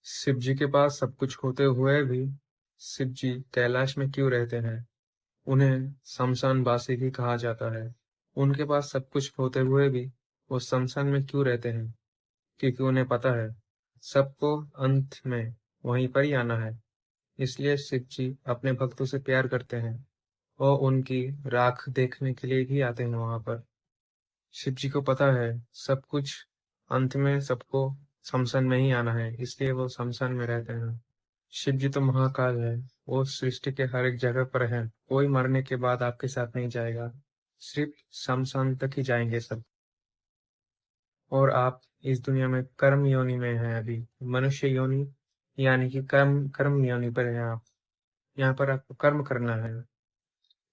शिव जी के पास सब कुछ होते हुए भी शिव जी कैलाश में क्यों रहते हैं? उन्हें शमशानवासी भी कहा जाता है। उनके पास सब कुछ होते हुए भी वो शमशान में क्यों रहते हैं? क्योंकि उन्हें पता है सबको अंत में वहीं पर ही आना है। इसलिए शिव जी अपने भक्तों से प्यार करते हैं और उनकी राख देखने के लिए ही आते हैं वहां पर। शिव जी को पता है सब कुछ अंत में सबको शमशान में ही आना है, इसलिए वो शमशान में रहते हैं। शिव जी तो महाकाल है, वो सृष्टि के हर एक जगह पर है। कोई मरने के बाद आपके साथ नहीं जाएगा, सिर्फ शमशान तक ही जाएंगे सब। और आप इस दुनिया में कर्म योनि में हैं अभी, मनुष्य योनि यानी कि कर्म कर्म योनि पर हैं आप। यहाँ पर आपको कर्म करना है,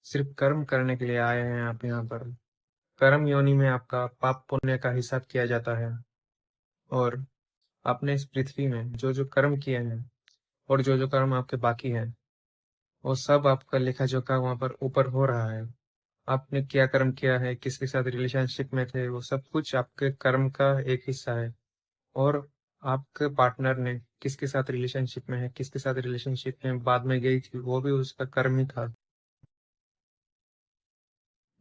सिर्फ कर्म करने के लिए आए हैं आप यहाँ पर। कर्म योनि में आपका पाप पुण्य का हिसाब किया जाता है। और आपने इस पृथ्वी में जो जो कर्म किए हैं और जो जो कर्म आपके बाकी हैं, वो सब आपका लेखा जोखा वहां पर ऊपर हो रहा है। आपने क्या कर्म किया है, किसके साथ रिलेशनशिप में थे, वो सब कुछ आपके कर्म का एक हिस्सा है। और आपके पार्टनर ने किसके साथ रिलेशनशिप में है, किसके साथ रिलेशनशिप में बाद में गई थी, वो भी उसका कर्म ही था।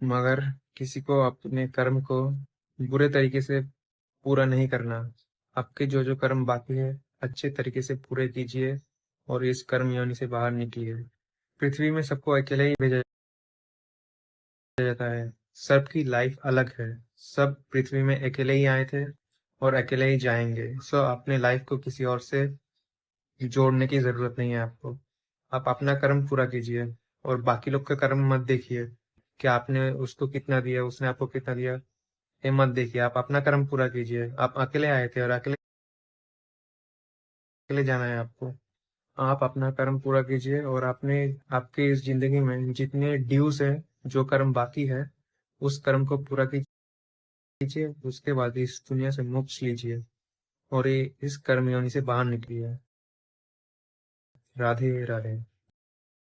मगर किसी को अपने कर्म को बुरे तरीके से पूरा नहीं करना। आपके जो जो कर्म बाकी है अच्छे तरीके से पूरे कीजिए और इस कर्म योनि से बाहर निकलिए। पृथ्वी में सबको अकेले ही भेजा जाता है। सबकी लाइफ अलग है। सब पृथ्वी में अकेले ही आए थे और अकेले ही जाएंगे। सो अपने लाइफ को किसी और से जोड़ने की जरूरत नहीं है आपको। आप अपना कर्म पूरा कीजिए और बाकी लोग का कर्म मत देखिए कि आपने उसको कितना दिया, उसने आपको कितना दिया। ये मत देखिए, आप अपना कर्म पूरा कीजिए। आप अकेले आए थे और अकेले अकेले जाना है आपको। आप अपना कर्म पूरा कीजिए और आपने आपके इस जिंदगी में जितने ड्यूज है, जो कर्म बाकी है, उस कर्म को पूरा कीजिए। उसके बाद इस दुनिया से मोक्ष लीजिए और ये इस कर्म योनि से बाहर निकलिए। राधे राधे।